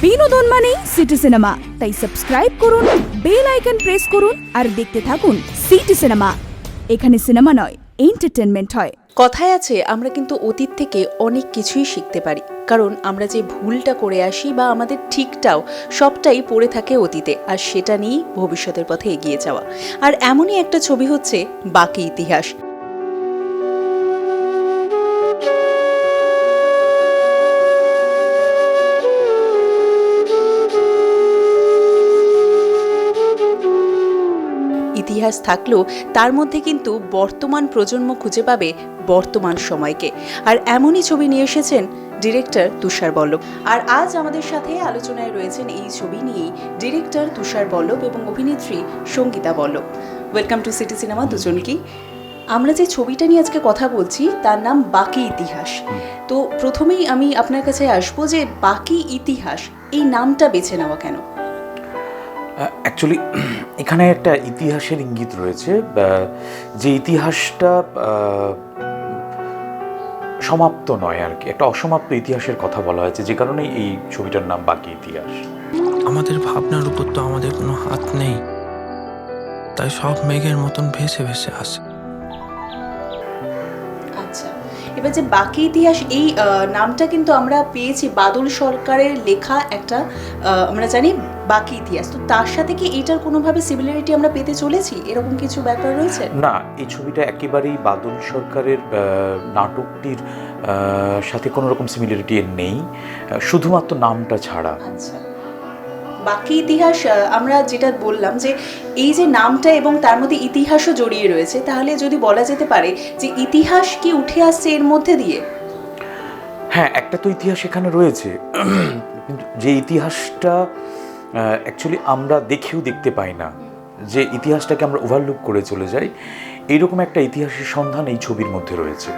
বিনোদন মানেই city cinema, তাই সাবস্ক্রাইব করুন, বেল আইকন প্রেস করুন আর দেখতে থাকুন সিটি সিনেমা। এখানে সিনেমা নয়, এন্টারটেনমেন্ট হয়। কথায় আছে আমরা কিন্তু অতীত থেকে অনেক কিছুই শিখতে পারি, কারণ আমরা যে ভুলটা করে আসি বা আমাদের ঠিকটাও সবটাই পড়ে থাকে অতীতে, আর সেটা নিয়েই ভবিষ্যতের পথে এগিয়ে যাওয়া। আর এমনই একটা ছবি হচ্ছে বাকি ইতিহাস। ইতিহাস থাকলেও তার মধ্যে কিন্তু বর্তমান প্রজন্ম খুঁজে পাবে বর্তমান সময়কে, আর এমনই ছবি নিয়ে এসেছেন ডিরেক্টর তুষার বল্লভ। আর আজ আমাদের সাথে আলোচনায় রয়েছেন এই ছবি নিয়েই ডিরেক্টর তুষার বল্লভ এবং অভিনেত্রী Sangeeta Ballabh. Welcome to city cinema দুজনকেই। আমরা যে ছবিটা নিয়ে আজকে কথা বলছি তার নাম বাকি ইতিহাস। তো প্রথমেই আমি আপনার কাছে আসবো যে বাকি ইতিহাস এই নামটা বেছে নেওয়া কেন? অ্যাকচুয়ালি এখানে একটা ইতিহাসের ইঙ্গিত রয়েছে, যে ইতিহাসটা সমাপ্ত নয় আর কি, একটা অসমাপ্ত ইতিহাসের কথা বলা হয়েছে, যে কারণেই এই ছবিটার নাম বাকি ইতিহাস। আমাদের ভাবনার উপর তো আমাদের কোনো হাত নেই, তাই সব মেঘের মতন ভেসে ভেসে আসে। আচ্ছা, এবার যে বাকি ইতিহাস এই নামটা কিন্তু আমরা পেয়েছি বাদল সরকারের লেখা একটা, আমরা জানি বাকি ইতিহাস, তো তার সাথে কি এটার কোনোভাবে সিমিলারিটি আমরা পেতে চলেছি, এরকম কিছু ব্যাপার রয়েছে? না, এই ছবিটা একেবারেই বাদল সরকারের নাটকটির সাথে কোনো রকম সিমিলারিটি নেই, শুধুমাত্র নামটা ছাড়া। আচ্ছা, বাকি ইতিহাস আমরা যেটা বললাম যে এই যে নামটা এবং তার মধ্যে ইতিহাসও জড়িয়ে রয়েছে, তাহলে যদি বলা যেতে পারে যে ইতিহাস কি উঠে আসছে এর মধ্যে দিয়ে? হ্যাঁ, একটা তো ইতিহাস এখানে রয়েছে, কিন্তু যে ইতিহাসটা অ্যাকচুয়ালি আমরা দেখেও দেখতে পাই না, যে ইতিহাসটাকে আমরা ওভারলুক করে চলে যাই, এইরকম একটা ইতিহাসের সন্ধান এই ছবির মধ্যে রয়েছে।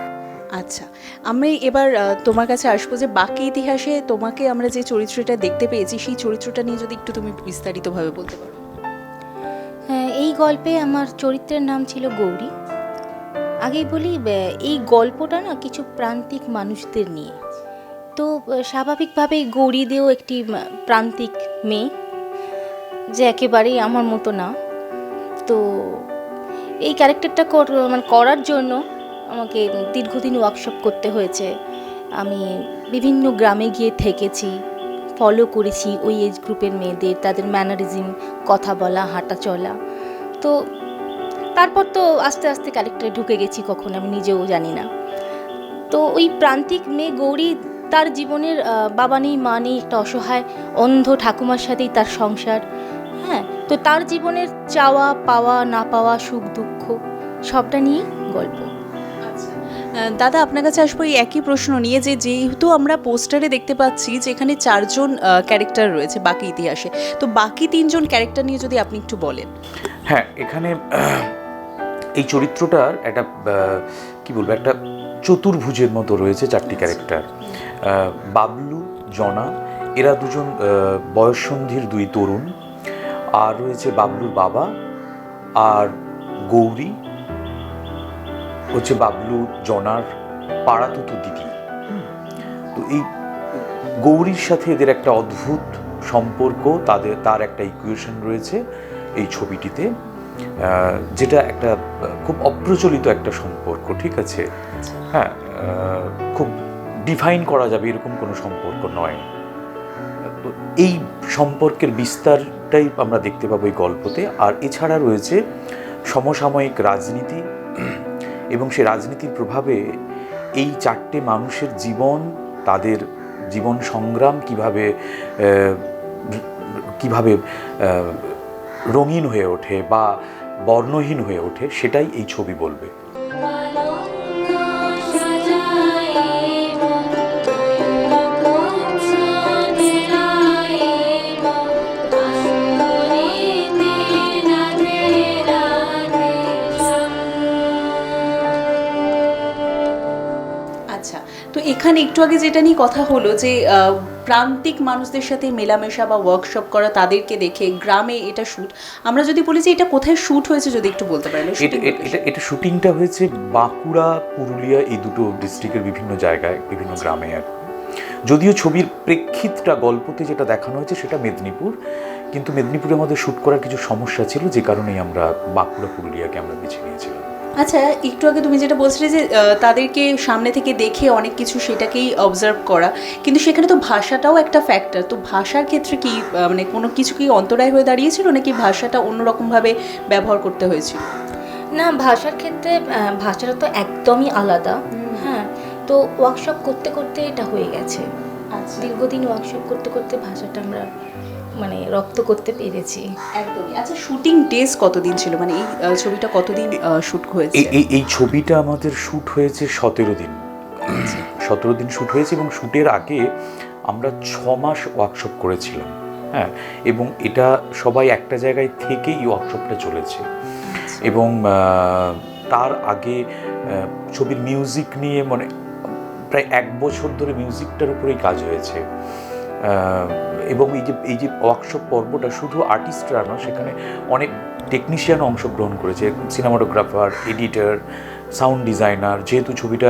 আচ্ছা, আমি এবার তোমার কাছে আসবো যে বাকি ইতিহাসে তোমাকে আমরা যে চরিত্রটা দেখতে পেয়েছি সেই চরিত্রটা নিয়ে যদি একটু তুমি বিস্তারিতভাবে বলতে পারো। হ্যাঁ, এই গল্পে আমার চরিত্রের নাম ছিল গৌরী। আগেই বলি, এই গল্পটা না কিছু প্রান্তিক মানুষদের নিয়ে। তো স্বাভাবিকভাবেই গৌরী দেও একটি প্রান্তিক মেয়ে, যে একেবারেই আমার মতো না। তো এই ক্যারেক্টারটা করার জন্য আমাকে দীর্ঘদিন ওয়ার্কশপ করতে হয়েছে। আমি বিভিন্ন গ্রামে গিয়ে থেকেছি, ফলো করেছি ওই এজ গ্রুপের মেয়েদের, তাদের ম্যানারিজম, কথা বলা, হাঁটা চলা। তো তারপর তো আস্তে আস্তে ক্যারেক্টারে ঢুকে গেছি, কখন আমি নিজেও জানি না। তো ওই প্রান্তিক মেয়ে গৌরী, তার জীবনের বাবা নেই, মা নেই, একটা অসহায় অন্ধ ঠাকুমার সাথেই তার সংসার। হ্যাঁ, তো তার জীবনের চাওয়া পাওয়া, না পাওয়া, সুখ দুঃখ সবটা নিয়েই গল্প। দাদা, আপনার কাছে আসবো এই একই প্রশ্ন নিয়ে, যে যেহেতু আমরা পোস্টারে দেখতে পাচ্ছি যে এখানে 4 জন ক্যারেক্টার রয়েছে বাকি ইতিহাসে, তো বাকি 3 জন ক্যারেক্টার নিয়ে যদি আপনি একটু বলেন। হ্যাঁ, এখানে এই চরিত্রটার একটা কি বলবো, একটা চতুর্ভুজের মতো রয়েছে 4টি ক্যারেক্টার। বাবলু, জনা, এরা দুজন বয়ঃসন্ধির 2 তরুণ, আর রয়েছে বাবলুর বাবা, আর গৌরী হচ্ছে বাবলু জনার পাড়াতুতো দিদি। তো এই গৌরীর সাথে এদের একটা অদ্ভুত সম্পর্ক, তার একটা ইকুয়েশন রয়েছে এই ছবিটিতে, যেটা একটা খুব অপ্রচলিত একটা সম্পর্ক, ঠিক আছে? হ্যাঁ, খুব ডিফাইন করা যাবে এরকম কোনো সম্পর্ক নয়। তো এই সম্পর্কের বিস্তারটাই আমরা দেখতে পাবো এই গল্পতে। আর এছাড়া রয়েছে সমসাময়িক রাজনীতি, এবং সেই রাজনীতির প্রভাবে এই 4টে মানুষের জীবন, তাদের জীবন সংগ্রাম কিভাবে রঙিন হয়ে ওঠে বা বর্ণহীন হয়ে ওঠে, সেটাই এই ছবি বলবে। আচ্ছা, তো এখানে একটু আগে যেটা নিয়ে কথা হলো যে প্রান্তিক মানুষদের সাথে মেলামেশা বা ওয়ার্কশপ করা, তাদেরকে দেখে গ্রামে এটা শ্যুট, আমরা যদি বলি যে এটা কোথায় শ্যুট হয়েছে যদি একটু বলতে পারেন। এটা শুটিংটা হয়েছে বাঁকুড়া, পুরুলিয়া, এই দুটো ডিস্ট্রিক্টের বিভিন্ন জায়গায়, বিভিন্ন গ্রামে আর যদিও ছবির প্রেক্ষিতটা গল্পতে যেটা দেখানো হয়েছে সেটা মেদিনীপুর, কিন্তু মেদিনীপুরে আমাদের শ্যুট করার কিছু সমস্যা ছিল, যে কারণেই আমরা বাঁকুড়া পুরুলিয়াকে আমরা বেছে নিয়েছিলাম। আচ্ছা, একটু আগে তুমি যেটা বলছিলে যে তাদেরকে সামনে থেকে দেখে অনেক কিছু সেটাকেই অবজার্ভ করা, কিন্তু সেখানে তো ভাষাটাও একটা ফ্যাক্টর। তো ভাষার ক্ষেত্রে কি মানে কোনো কিছু কি অন্তরায় হয়ে দাঁড়িয়েছিল, নাকি ভাষাটা অন্যরকমভাবে ব্যবহার করতে হয়েছিল? না, ভাষার ক্ষেত্রে ভাষাটা তো একদমই আলাদা। হ্যাঁ, তো ওয়ার্কশপ করতে করতে এটা হয়ে গেছে। দীর্ঘদিন ওয়ার্কশপ করতে করতে ভাষাটা আমরা মানে রপ্ত করতে পেরেছি। একদমই। আচ্ছা, শুটিং ডেজ কতদিন ছিল, মানে এই ছবিটা কতদিন শ্যুট হয়েছে? এই ছবিটা আমাদের শ্যুট হয়েছে 17 দিন। 17 দিন শ্যুট হয়েছে, এবং শ্যুটের আগে আমরা 6 মাস ওয়ার্কশপ করেছিলাম। হ্যাঁ, এবং এটা সবাই একটা জায়গায় থেকেই ওয়ার্কশপটা চলেছে। এবং তার আগে ছবির মিউজিক নিয়ে মানে প্রায় 1 বছর ধরে মিউজিকটার উপরেই কাজ হয়েছে। এবং এই যে ওয়ার্কশপ পর্বটা শুধু আর্টিস্টরা নয়, সেখানে অনেক টেকনিশিয়ানও অংশগ্রহণ করেছে, সিনেমাটোগ্রাফার, এডিটর, সাউন্ড ডিজাইনার। যেহেতু ছবিটা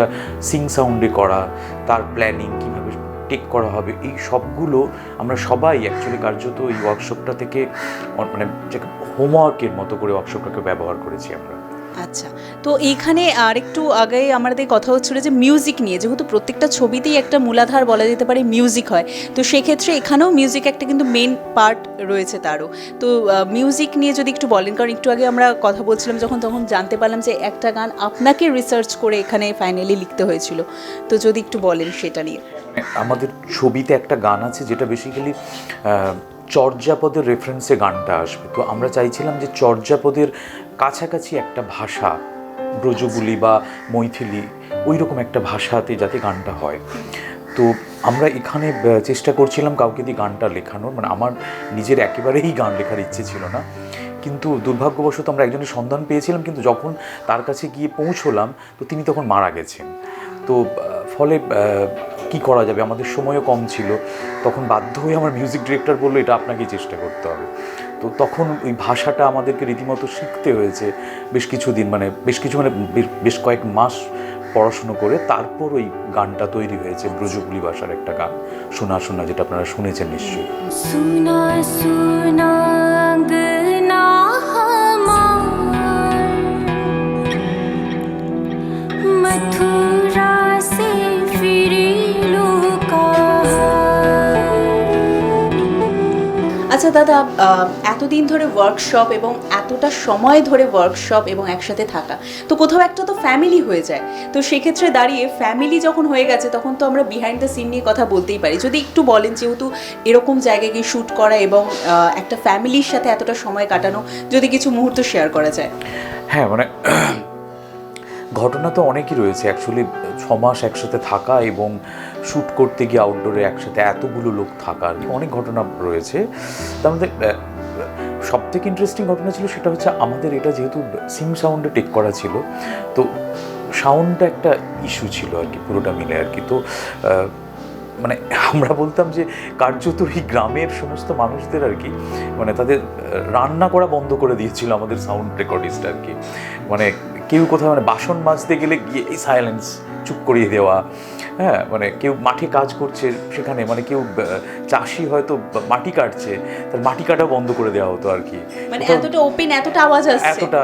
সিং সাউন্ডে করা, তার প্ল্যানিং কীভাবে টেক করা হবে, এই সবগুলো আমরা সবাই অ্যাকচুয়ালি কার্যত এই ওয়ার্কশপটা থেকে মানে হোমওয়ার্কের মতো করে ওয়ার্কশপটাকে ব্যবহার করেছি আমরা। আচ্ছা, তো এইখানে আর একটু আগে আমাদের কথা হচ্ছিল যে মিউজিক নিয়ে, যেহেতু প্রত্যেকটা ছবিতেই একটা মূলাধার বলা যেতে পারে মিউজিক হয়, তো সেক্ষেত্রে এখানেও মিউজিক একটা কিন্তু মেন পার্ট রয়েছে তারও। তো মিউজিক নিয়ে যদি একটু বলেন, কারণ একটু আগে আমরা কথা বলছিলাম তখন জানতে পারলাম যে একটা গান আপনাকে রিসার্চ করে এখানে ফাইনালি লিখতে হয়েছিল, তো যদি একটু বলেন সেটা নিয়ে। আমাদের ছবিতে একটা গান আছে যেটা বেসিক্যালি চর্যাপদের রেফারেন্সে গানটা আসবে। তো আমরা চাইছিলাম যে চর্যাপদের কাছাকাছি একটা ভাষা, ব্রজবুলি বা মৈথিলি, ওই রকম একটা ভাষাতে যাতে গানটা হয়। তো আমরা এখানে চেষ্টা করছিলাম কাউকে দিয়ে গানটা লেখানোর, মানে আমার নিজের একেবারেই গান লেখার ইচ্ছে ছিল না, কিন্তু দুর্ভাগ্যবশত আমরা একজনের সন্ধান পেয়েছিলাম, কিন্তু যখন তার কাছে গিয়ে পৌঁছলাম তো তিনি তখন মারা গেছেন। তো ফলে কি করা যাবে, আমাদের সময়ও কম ছিল, তখন বাধ্য হয়ে আমার মিউজিক ডিরেক্টর বললো এটা আপনাকেই চেষ্টা করতে হবে। তো তখন ওই ভাষাটা আমাদেরকে রীতিমতো শিখতে হয়েছে বেশ কয়েক মাস পড়াশুনো করে, তারপর ওই গানটা তৈরি হয়েছে। ব্রজবুলি ভাষার একটা গান, শোনা শোনা, যেটা আপনারা শুনেছেন নিশ্চয়ই। सुना सुना अंगना हमार, मथुरा से फिरी আচ্ছা দাদা, এতদিন ধরে ওয়ার্কশপ এবং এতটা সময় ধরে ওয়ার্কশপ এবং একসাথে থাকা, তো কোথাও একটা তো ফ্যামিলি হয়ে যায়। তো সেক্ষেত্রে দাঁড়িয়ে ফ্যামিলি যখন হয়ে গেছে তখন তো আমরা বিহাইন্ড দ্য সিন নিয়ে কথা বলতেই পারি। যদি একটু বলেন, যেহেতু এরকম জায়গায় গিয়ে শ্যুট করা এবং একটা ফ্যামিলির সাথে এতটা সময় কাটানো, যদি কিছু মুহূর্ত শেয়ার করা যায়। হ্যাঁ, মানে ঘটনা তো অনেকই রয়েছে অ্যাকচুয়ালি। 6 মাস একসাথে থাকা এবং শ্যুট করতে গিয়ে আউটডোরে একসাথে এতগুলো লোক থাকা, আর কি অনেক ঘটনা রয়েছে। তার মধ্যে সবথেকে ইন্টারেস্টিং ঘটনা ছিল সেটা হচ্ছে আমাদের এটা যেহেতু সিং সাউন্ডে টেক করা ছিল, তো সাউন্ডটা একটা ইস্যু ছিল আর কি পুরোটা মিলে আর কি। তো মানে আমরা বলতাম যে কার্যত এই গ্রামের সমস্ত মানুষদের আর কি, মানে তাদের রান্না করা বন্ধ করে দিয়েছিল আমাদের সাউন্ড রেকর্ডিস্ট আর কি। মানে কেউ কোথাও মানে বাসন মাজতে গেলে গিয়ে এই সাইলেন্স, চুপ করিয়ে দেওয়া। হ্যাঁ, মানে কেউ মাঠে কাজ করছে সেখানে, মানে কেউ চাষি হয়তো মাটি কাটছে, তার মাটি কাটা বন্ধ করে দেওয়া হতো আর কি। মানে এতটা ওপেন, এতটা আওয়াজ আসছে, এতটা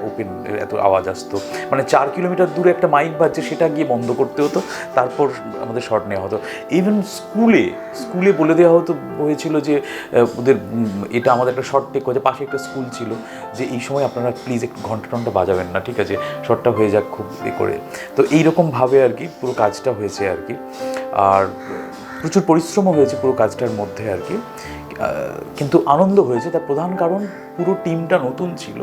ওপেন, এত আওয়াজ আসতো, মানে 4 কিলোমিটার দূরে একটা মাইক বাজছে, সেটা গিয়ে বন্ধ করতে হতো, তারপর আমাদের শট নেওয়া হতো। ইভেন স্কুলে বলে দেওয়া হতো, হয়েছিল যে ওদের এটা আমাদের একটা শর্ট টেক হয়েছে, পাশে একটা স্কুল ছিল, যে এই সময় আপনারা প্লিজ একটু ঘন্টা বাজাবেন না, ঠিক আছে, শটটা হয়ে যাক খুব করে। তো এইরকমভাবে আর কি পুরো কাজটা হয়েছে আর কি। আর প্রচুর পরিশ্রমও হয়েছে পুরো কাজটার মধ্যে আর কি, কিন্তু আনন্দ হয়েছে। তার প্রধান কারণ পুরো টিমটা নতুন ছিল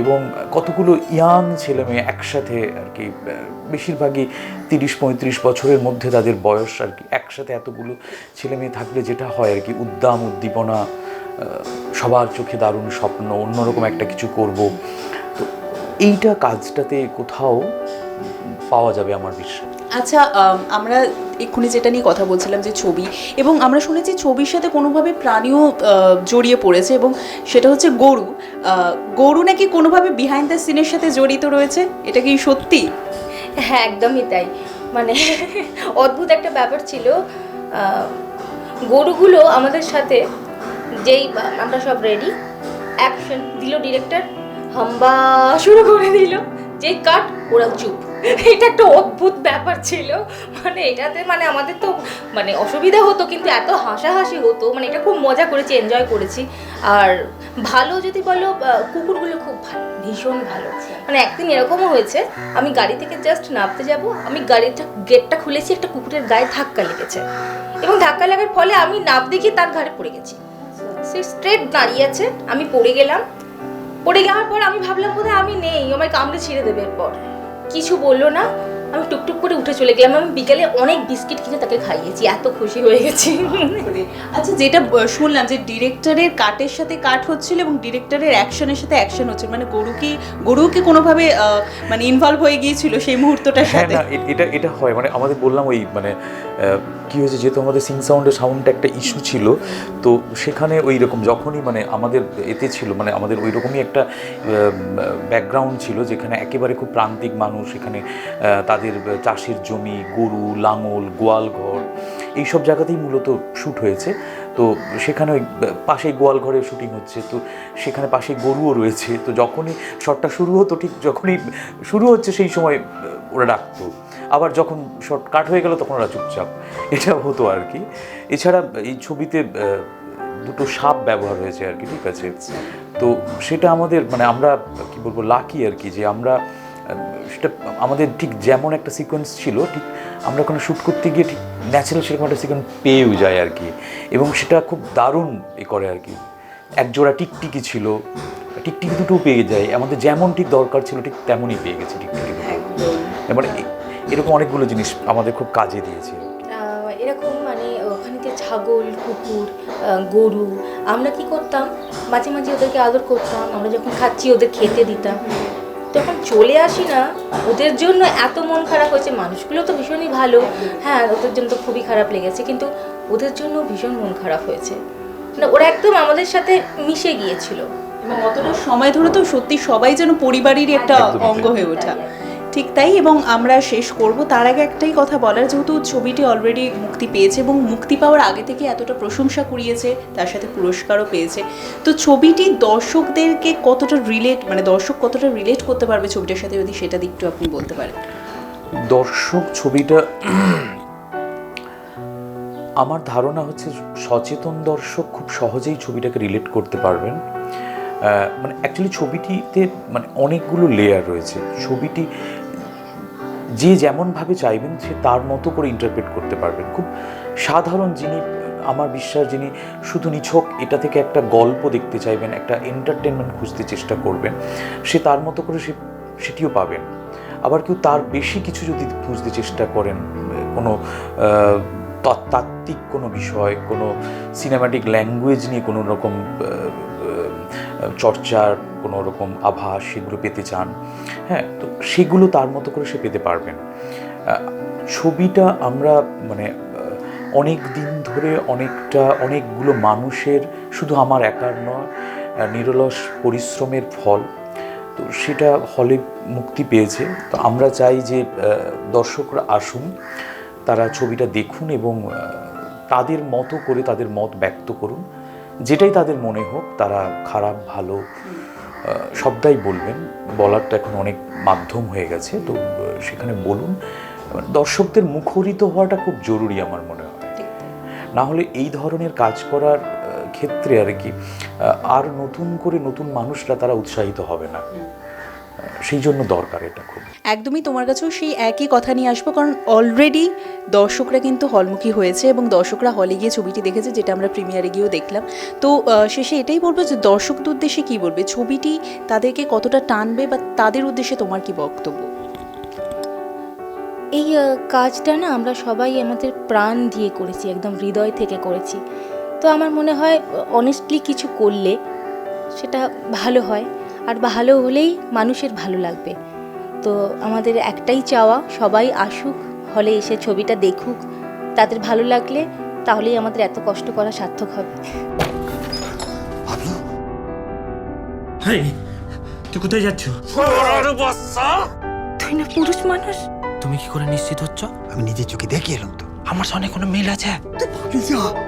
এবং কতগুলো ইয়াং ছেলেমেয়ে একসাথে আর কি, বেশিরভাগই 30-35 বছরের মধ্যে তাদের বয়স আর কি। একসাথে এতগুলো ছেলেমেয়ে থাকলে যেটা হয় আর কি, উদ্দাম উদ্দীপনা, সবার চোখে দারুণ স্বপ্ন, অন্যরকম একটা কিছু করব। তো এইটা কাজটাতে কোথাও পাওয়া যাবে আমার বিশ্বাস। আচ্ছা, আমরা এক্ষুনি যেটা নিয়ে কথা বলছিলাম যে ছবি, এবং আমরা শুনেছি ছবির সাথে কোনোভাবে প্রাণীও জড়িয়ে পড়েছে, এবং সেটা হচ্ছে গরু নাকি কোনোভাবে বিহাইন্ড দ্য সিনের সাথে জড়িত রয়েছে, এটা কি সত্যি? হ্যাঁ, একদমই তাই। মানে অদ্ভুত একটা ব্যাপার ছিল। গরুগুলো আমাদের সাথে যেই আমরা সব রেডি, অ্যাকশন দিল ডিরেক্টর, হাম্বা শুরু করে দিল, যেই কাট ওরা চুপ। এটা একটা অদ্ভুত ব্যাপার ছিল। মানে এটাতে মানে আমাদের তো মানে অসুবিধা হতো, কিন্তু এত হাসাহাসি হতো, মানে এটা খুব মজা করেছি, এনজয় করেছি। আর ভালো যদি বলো, কুকুরগুলো খুব ভালো, ভীষণ ভালো। মানে একদিন এরকমও হয়েছে, আমি গাড়ি থেকে জাস্ট নামতে যাব, আমি গাড়িটা গেটটা খুলেছি, একটা কুকুরের গায়ে ধাক্কা লেগেছে, এবং ধাক্কা লাগার ফলে আমি নামতে গিয়ে তার ঘাড়ে পড়ে গেছি। সে স্ট্রেট দাঁড়িয়ে আছে, আমি পড়ে গেলাম। পড়ে যাওয়ার পর আমি ভাবলাম বোধহয় আমি নেই, আমায় কামড়ে ছিঁড়ে দেবে। এরপর কিছু বললো না, আমি টুকটুক করে উঠে চলে গেলাম। আমি বিকেলে অনেক বিস্কিট কিনে তাকে খাইয়েছি, এত খুশি হয়ে গেছি। আচ্ছা, যেটা শুনলাম যে ডিরেক্টরের কাটের সাথে কাট হচ্ছিল এবং ডিরেক্টরের অ্যাকশনের সাথে অ্যাকশন হচ্ছিল, মানে গরু কি কোনোভাবে মানে ইনভলভ হয়ে গিয়েছিল সেই মুহূর্তটার হ্যাঁ সাথে? না, এটা হয়, মানে আমাদের বললাম ওই মানে কি হয়েছে, যেহেতু আমাদের সিং সাউন্ডটা একটা ইস্যু ছিল, তো সেখানে ওই রকম যখনই মানে আমাদের এতে ছিল, মানে আমাদের ওই রকমই একটা ব্যাকগ্রাউন্ড ছিল, যেখানে একেবারে খুব প্রান্তিক মানুষ, এখানে তাদের চাষের জমি, গরু, লাঙল, গোয়ালঘর, এইসব জায়গাতেই মূলত শ্যুট হয়েছে। তো সেখানে ওই পাশেই গোয়াল ঘরে শুটিং হচ্ছে, তো সেখানে পাশে গরুও রয়েছে। তো যখনই শটটা শুরু হতো, ঠিক যখনই শুরু হচ্ছে সেই সময় ওরা ডাকতো, আবার যখন শর্ট কাট হয়ে গেল তখন ওরা চুপচাপ, এটা হতো আর কি। এছাড়া এই ছবিতে দুটো সাপ ব্যবহার হয়েছে আর কি, ঠিক আছে। তো সেটা আমাদের মানে আমরা কি বলবো লাকি আর কি, যে আমরা সেটা আমাদের ঠিক যেমন একটা সিকোয়েন্স ছিল, ঠিক আমরা ওখানে শ্যুট করতে গিয়ে ঠিক ন্যাচারাল সেরকম একটা সিকোয়েন্স পেয়েও যায় আর কি, এবং সেটা খুব দারুণ করে আর কি। একজোড়া টিকটিকি ছিল, টিকটিকি দুটো পেয়ে যায়, আমাদের যেমন ঠিক দরকার ছিল ঠিক তেমনই পেয়ে গেছি টিকটিকি দুটো। মানে এরকম অনেকগুলো জিনিস আমাদের খুব কাজে দিয়েছে। এরকম মানে ওখানে যে ছাগল, কুকুর, গরু, আমরা কি করতাম, মাঝে মাঝে ওদেরকে আদর করতাম। আমরা যখন খাচ্ছি ওদের খেতে দিতাম, যখন চলে আসি না, ওদের জন্য এত মন খারাপ হয়েছে। মানুষগুলো তো ভীষণই ভালো, হ্যাঁ ওদের জন্য তো খুবই খারাপ লেগেছে, কিন্তু ওদের জন্য ভীষণ মন খারাপ হয়েছে। মানে ওরা একদম আমাদের সাথে মিশে গিয়েছিল। এবং অতটা সময় ধরে তো সত্যি সবাই যেন পরিবারেরই একটা অঙ্গ হয়ে ওঠা। ঠিক তাই, এবং আমরা শেষ করব তার আগে একটাই কথা বলার, যেহেতু ছবিটি অলরেডি মুক্তি পেয়েছে এবং মুক্তি পাওয়ার আগে থেকে এতটা প্রশংসা কুড়িয়েছে, তার সাথে পুরস্কারও পেয়েছে, তো ছবিটি দর্শকদেরকে কতটা দর্শক কতটা রিলেট করতে পারবে ছবিটার সাথে, যদি সেটা একটু আপনি বলতে পারেন। দর্শক ছবিটা আমার ধারণা হচ্ছে সচেতন দর্শক খুব সহজেই ছবিটাকে রিলেট করতে পারবেন। মানে অ্যাকচুয়ালি ছবিটিতে মানে অনেকগুলো লেয়ার রয়েছে। ছবিটি যে যেমনভাবে চাইবেন সে তার মতো করে ইন্টারপ্রেট করতে পারবেন। খুব সাধারণ যিনি, আমার বিশ্বাস যিনি শুধু নিছক এটা থেকে একটা গল্প দেখতে চাইবেন, একটা এন্টারটেনমেন্ট খুঁজতে চেষ্টা করবেন, সে তার মতো করে সেটিও পাবেন। আবার কেউ তার বেশি কিছু যদি খুঁজতে চেষ্টা করেন, কোনো তাত্ত্বিক কোনো বিষয়, কোনো সিনেম্যাটিক ল্যাঙ্গুয়েজ নিয়ে কোনো রকম চর্চার কোনো রকম আভাস সেগুলো পেতে চান, হ্যাঁ, তো সেগুলো তার মতো করে সে পেতে পারবেন। ছবিটা আমরা মানে অনেক দিন ধরে অনেকগুলো মানুষের, শুধু আমার একার নয়, নিরলস পরিশ্রমের ফল। তো সেটা হলে মুক্তি পেয়েছে। তো আমরা চাই যে দর্শকরা আসুন, তারা ছবিটা দেখুন এবং তাদের মতো করে তাদের মত ব্যক্ত করুন, যেটাই তাদের মনে হোক, তারা খারাপ ভালো সবটাই বলবেন। বলার তো এখন অনেক মাধ্যম হয়ে গেছে, তো সেখানে বলুন। দর্শকদের মুখরিত হওয়াটা খুব জরুরি আমার মনে হয়, না হলে এই ধরনের কাজ করার ক্ষেত্রে আর কি আর নতুন করে নতুন মানুষরা তারা উৎসাহিত হবে না। সেই জন্য দরকার এটা খুব। একদমই তোমার কাছেও সেই একই কথা নিয়ে আসবো, কারণ অলরেডি দর্শকরা কিন্তু হলমুখী হয়েছে এবং দর্শকরা হলে গিয়ে ছবিটি দেখেছে, যেটা আমরা প্রিমিয়ারে গিয়েও দেখলাম। তো শেষে এটাই বলবো যে দর্শকদের উদ্দেশ্যে কী বলবে, ছবিটি তাদেরকে কতটা টানবে, বা তাদের উদ্দেশ্যে তোমার কি বক্তব্য? এই কাজটা না আমরা সবাই আমাদের প্রাণ দিয়ে করেছি, একদম হৃদয় থেকে করেছি। তো আমার মনে হয় অনেস্টলি কিছু করলে সেটা ভালো হয়, আর ভালো হলেই মানুষের ভালো লাগবে। তো আমাদের একটাই চাওয়া, সবাই আসুক, হলে এসে ছবিটা দেখুক, তাদের ভালো লাগলে তাহলেই আমাদের এত কষ্ট করা সার্থক হবে। হাই, তুই কোথায় যাচ্ছ? তুই না পুরুষ মানুষ, তুমি কি করে নিশ্চিত হচ্ছ? আমি নিজের চোখে দেখে এলাম তো। আমার সঙ্গে কোনো মিল আছে?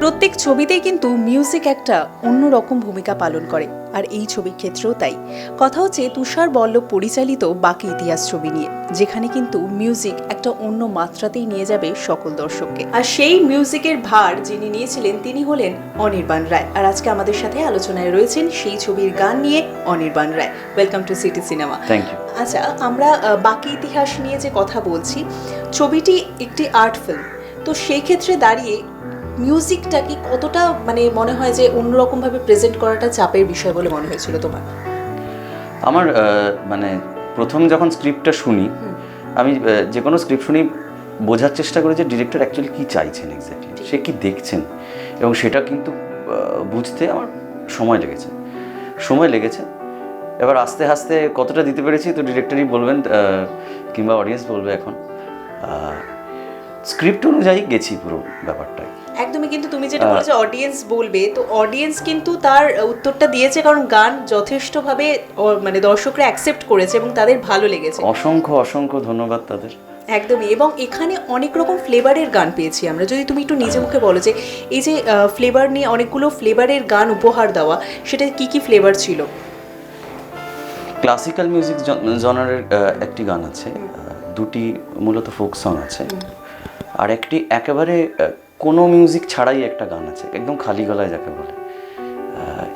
প্রত্যেক ছবিতেই কিন্তু মিউজিক একটা অন্যরকম ভূমিকা পালন করে, আর এই ছবির ক্ষেত্রেও তাই। কথা হচ্ছে তুষার বল্লভ পরিচালিত বাকি ইতিহাস ছবি নিয়ে, যেখানে কিন্তু মিউজিক একটা অন্য মাত্রাতেই নিয়ে যাবে সকল দর্শককে। আর সেই মিউজিকের ভার যিনি নিয়েছিলেন তিনি হলেন অনির্বাণ রায়। আর আজকে আমাদের সাথে আলোচনায় রয়েছেন সেই ছবির গান নিয়ে Anirban Roy. Welcome to city Cinema. Thank you. আচ্ছা, আমরা বাকি ইতিহাস নিয়ে যে কথা বলছি, ছবিটি একটি আর্ট ফিল্ম, তো সেই ক্ষেত্রে দাঁড়িয়ে মিউজিকটা কি কতটা মানে মনে হয় যে অন্যরকমভাবে প্রেজেন্ট করাটা চাপের বিষয় বলে মনে হয়েছিল তোমার? আমার মানে প্রথম যখন স্ক্রিপ্টটা শুনি, আমি যে কোনো স্ক্রিপ্ট শুনি বোঝার চেষ্টা করি যে ডিরেক্টর অ্যাকচুয়ালি কী চাইছেন, এক্স্যাক্টলি সে কী দেখছেন, এবং সেটা কিন্তু বুঝতে আমার সময় লেগেছে। এবার আস্তে আস্তে কতটা দিতে পেরেছি তো ডিরেক্টরই বলবেন, কিংবা অডিয়েন্স বলবে। এখন স্ক্রিপ্ট অনুযায়ী গেছি পুরো ব্যাপারটাই। একদমই, কিন্তু তুমি যেটা বলেছো অডিয়েন্স বলবে, তো অডিয়েন্স কিন্তু তার উত্তরটা দিয়েছে, কারণ গান যথেষ্টভাবে মানে দর্শকরা অ্যাকসেপ্ট করেছে এবং তাদের ভালো লেগেছে। অসংখ্য ধন্যবাদ তাদের। একদমই, এবং এখানে অনেক রকম ফ্লেভারের গান পেয়েছি আমরা। যদি তুমি একটু নিজে মুখে বলো যে এই যে ফ্লেভার নিয়ে অনেকগুলো ফ্লেভারের গান উপহার দেওয়া, সেটা কি কি ফ্লেভার ছিল? ক্লাসিক্যাল মিউজিক জনারের একটি গান আছে, দুটি মূলত ফোক সং আছে, আর একটি একেবারে কোনো মিউজিক ছাড়াই একটা গান আছে, একদম খালি গলায় যাকে বলে,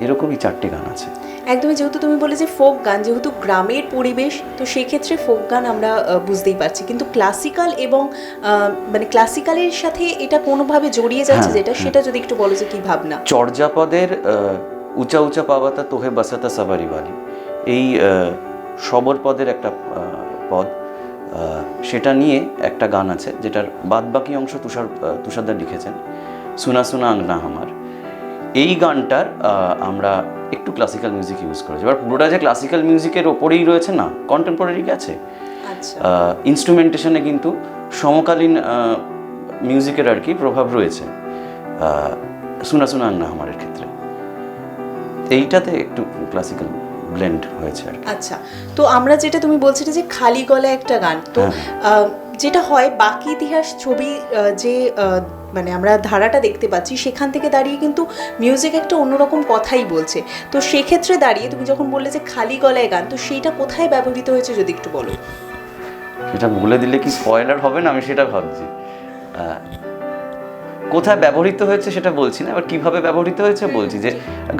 এরকমই 4টি গান আছে। একদমই, যেহেতু তুমি বলে যে ফোক গান, যেহেতু গ্রামের পরিবেশ, তো সেই ক্ষেত্রে ফোক গান আমরা বুঝতেই পারছি, কিন্তু ক্লাসিক্যাল এবং মানে ক্লাসিক্যালের সাথে এটা কোনোভাবে জড়িয়ে যাচ্ছে যেটা, সেটা যদি একটু বলো যে কি ভাবনা। চর্যাপদের উঁচা উঁচা পাবাতা তোহে বাসাতা সাবারি বালি, এই সবর পদের একটা পদ, সেটা নিয়ে একটা গান আছে, যেটার বাদবাকি অংশ তুষারদা লিখেছেন, সুনা সুনা আংনা হামার। এই গানটার আমরা একটু ক্লাসিক্যাল মিউজিক ইউজ করেছি। এবার পুরোটা যে ক্লাসিক্যাল মিউজিকের ওপরেই রয়েছে না, কন্টেম্পোরারি আছে। ইনস্ট্রুমেন্টেশনে কিন্তু সমকালীন মিউজিকের আর কি প্রভাব রয়েছে সুনা সুনা আংনা হামারের ক্ষেত্রে। এইটাতে একটু ক্লাসিক্যাল ব্লেন্ড হয়েছে আর কি। আচ্ছা, তো আমরা যেটা তুমি বলছিলে যে খালি গলায় একটা গান, তো যেটা হয় বাকি ইতিহাস ছবি যে মানে আমরা ধারাটা দেখতে পাচ্ছি, সেখান থেকে দাঁড়িয়ে কিন্তু মিউজিক একটা অন্যরকম কথাই বলছে। তো সেক্ষেত্রে দাঁড়িয়ে তুমি যখন বললে যে খালি গলায় গান, তো সেইটা কোথায় ব্যবহৃত হয়েছে যদি একটু বলো। সেটা বলে দিলে কি স্পয়লার হবে না, আমি সেটা ভাবছি। কোথায় ব্যবহৃত হয়েছে সেটা বলছি না, এবার কীভাবে ব্যবহৃত হয়েছে বলছি। যে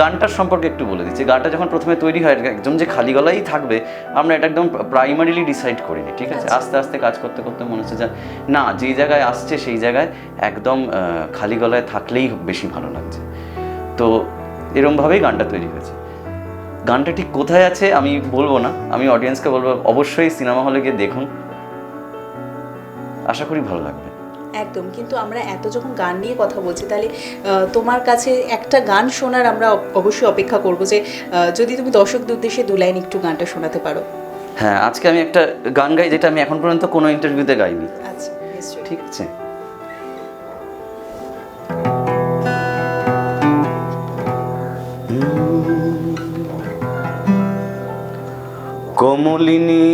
গানটার সম্পর্কে একটু বলে দিচ্ছি। গানটা যখন প্রথমে তৈরি হয় একদম যে খালি গলায় থাকবে, আমরা এটা একদম প্রাইমারিলি ডিসাইড করিনি, ঠিক আছে? আস্তে আস্তে কাজ করতে করতে মনে হচ্ছে যে না, যেই জায়গায় আসছে সেই জায়গায় একদম খালি গলায় থাকলেই বেশি ভালো লাগছে। তো এরমভাবেই গানটা তৈরি হয়েছে। গানটা ঠিক কোথায় আছে আমি বলবো না, আমি অডিয়েন্সকে বলবো অবশ্যই সিনেমা হলে গিয়ে দেখুন, আশা করি ভালো লাগবে। একদম, কিন্তু আমরা এত যখন গান নিয়ে কথা বলছি, তাহলে তোমার কাছে একটা গান শোনার আমরা অবশ্যই অপেক্ষা করব, যে যদি তুমি দর্শকদের উদ্দেশ্যে 2 লাইন একটু গানটা শোনাতে পারো। হ্যাঁ, আজকে আমি একটা গান গাই যেটা আমি এখন পর্যন্ত কোনো ইন্টারভিউতে গাইনি। আচ্ছা, নিশ্চয়ই। ঠিক আছে। কমলিনী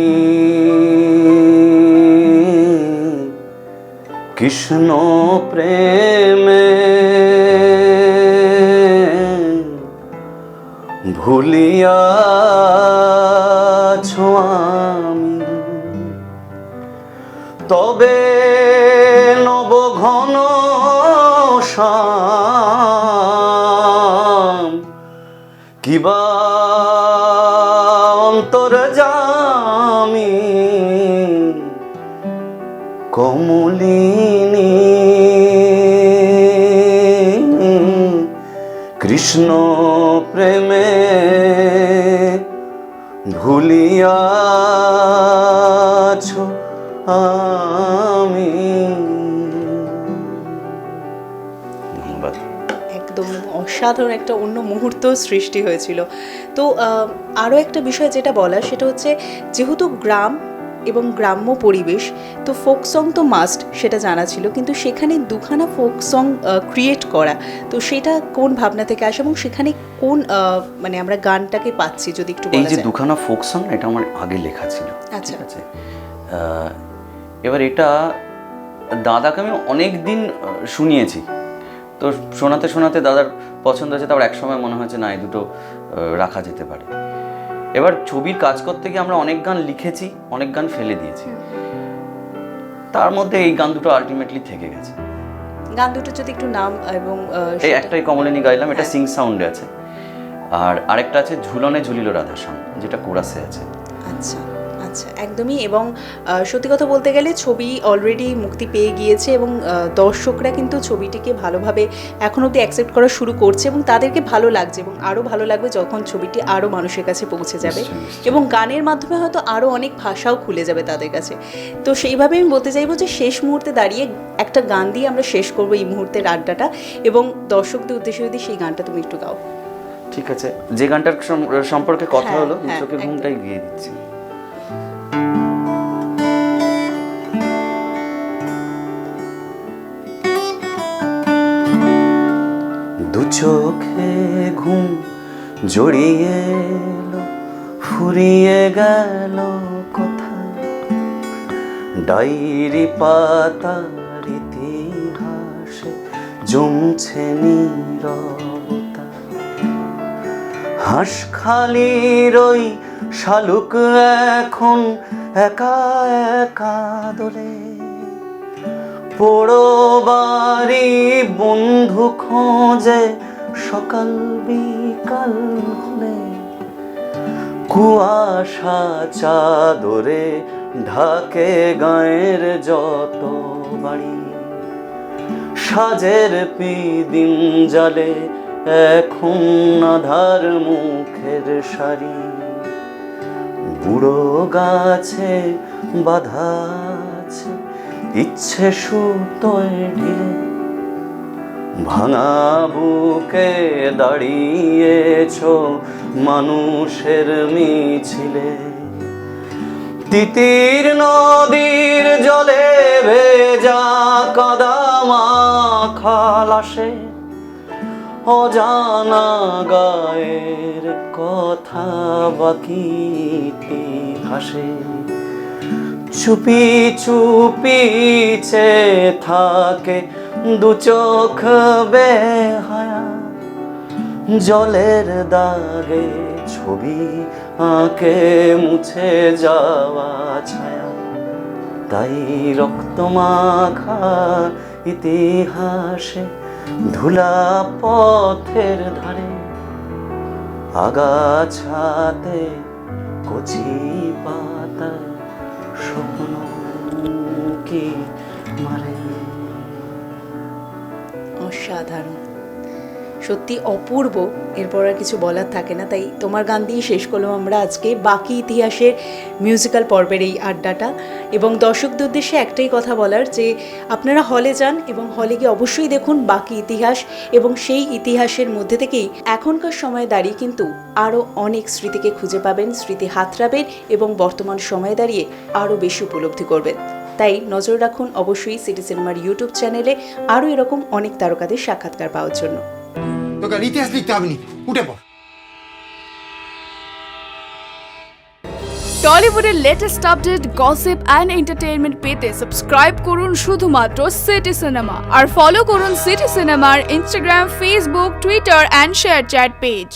কৃষ্ণ প্রেমে ভুলিয়াছো আমি, তবে নব ঘন শ্যাম কিবা অন্তর্যামী কমলিনী কৃষ্ণ প্রেমে ভুলিয়াছো আমি। ধন্যবাদ। একদম অসাধারণ একটা অন্য মুহূর্ত সৃষ্টি হয়েছিল। তো আরও একটা বিষয় যেটা বলার, সেটা হচ্ছে যেহেতু গ্রাম এবং গ্রাম্য পরিবেশ, তো ফোক সং তো মাস্ট, সেটা জানা ছিল, কিন্তু সেখানে 2খানা ফোক সং ক্রিয়েট করা, তো সেটা কোন ভাবনা থেকে আসে এবং সেখানে কোন মানে আমরা গানটাকে পাচ্ছি যদি একটু বলা যায়। এই যে 2খানা ফোক সং, এটা আমার আগে লেখা ছিল। আচ্ছা। ঠিক আছে। এবার এটা দাদাকে আমি অনেক দিন শুনিয়েছি, তো শোনাতে শোনাতে দাদার পছন্দ হয়েছে, তারপর একসময় মনে হয়েছে না এই দুটো রাখা যেতে পারে। এবার ছবির কাজ করতে গিয়ে আমরা অনেক গান লিখেছি, অনেক গান ফেলে দিয়েছি, তার মধ্যে এই গান দুটো আলটিমেটলি থেকে গেছে। গান দুটো যদি একটু নাম এবং এই একটাই কমলিনী গাইলাম, এটা সিং সাউন্ডে আছে, আর আরেকটা আছে ঝুলনে ঝুলিল রাধা শ্যাম, যেটা কোরাসে আছে। আচ্ছা আচ্ছা, একদমই। এবং সত্যি কথা বলতে গেলে ছবি অলরেডি মুক্তি পেয়ে গিয়েছে এবং দর্শকরা কিন্তু ছবিটিকে ভালোভাবে এখন অবধি অ্যাকসেপ্ট করা শুরু করছে এবং তাদেরকে ভালো লাগছে, এবং আরও ভালো লাগবে যখন ছবিটি আরও মানুষের কাছে পৌঁছে যাবে এবং গানের মাধ্যমে হয়তো আরও অনেক ভাষাও খুলে যাবে তাদের কাছে। তো সেইভাবে আমি বলতে চাইবো যে শেষ মুহূর্তে দাঁড়িয়ে একটা গান দিয়ে আমরা শেষ করবো এই মুহূর্তের আড্ডাটা, এবং দর্শকদের উদ্দেশ্যে যদি সেই গানটা তুমি একটু গাও। ঠিক আছে, যে গানটার সম্পর্কে কথা হ্যাঁ, হলো হ্যাঁ, চোখে একদম। ঘুমটাই গিয়ে দিচ্ছি। দু চোখে ঘুম জড়িয়ে এলো, ফুরিয়ে গেল কোথায় ডায়েরি পাতার ইতিহাসে জমছে নীরবতা। হাঁসখালির ওই শালুক এখন একা একা দোলে, পোড়ো বাড়ি বন্ধু খোঁজে সকাল বিকাল হলে, কুয়াশা চাদরে ঢাকে গায়ের যত বাড়ি, সাজের পিদিম জালে এখন আধার মুখের সারি, বুড়ো গাছে বাধা আছে ইচ্ছে সুতোয় ঢিলে, ভাঙা বুকে দাঁড়িয়েছ মানুষের মিছিলে, তিতির নদীর জলে ভেজা কাদা মাখা লাশে, অজানা গায়ের কথা বাকি ইতিহাসে, চুপি চুপি চেয়ে থাকে দু চোখ বেহায়া, জলের দাগে ছবি আঁকে মুছে যাওয়া ছায়া, তাই রক্ত মাখা ইতিহাসে ধুলা পথের ধারে, আগাছাতে কচি পাতায় স্বপ্ন কি মারে। অসাধারণ, সত্যি অপূর্ব, এরপর আর কিছু বলার থাকে না। তাই তোমার গান দিয়েই শেষ করলাম আমরা আজকে বাকি ইতিহাসের মিউজিক্যাল পর্বের এই আড্ডাটা। এবং দর্শকদের উদ্দেশ্যে একটাই কথা বলার, যে আপনারা হলে যান এবং হলে গিয়ে অবশ্যই দেখুন বাকি ইতিহাস, এবং সেই ইতিহাসের মধ্যে থেকেই এখনকার সময়ে দাঁড়িয়ে কিন্তু আরও অনেক স্মৃতিকে খুঁজে পাবেন, স্মৃতি হাতড়াবেন এবং বর্তমান সময়ে দাঁড়িয়ে আরও বেশি উপলব্ধি করবেন। তাই নজর রাখুন অবশ্যই সিটি সিনেমার ইউটিউব চ্যানেলে আরও এরকম অনেক তারকাদের সাক্ষাৎকার পাওয়ার জন্য। তোকে আর ইতিহাস লিখতে হবে নি, উঠে পড়। টলিউডের latest update, gossip and entertainment পেতে সাবস্ক্রাইব করুন শুধুমাত্র সিটি সিনেমা, আর ফলো করুন সিটি সিনেমার Instagram, Facebook, Twitter and ShareChat page.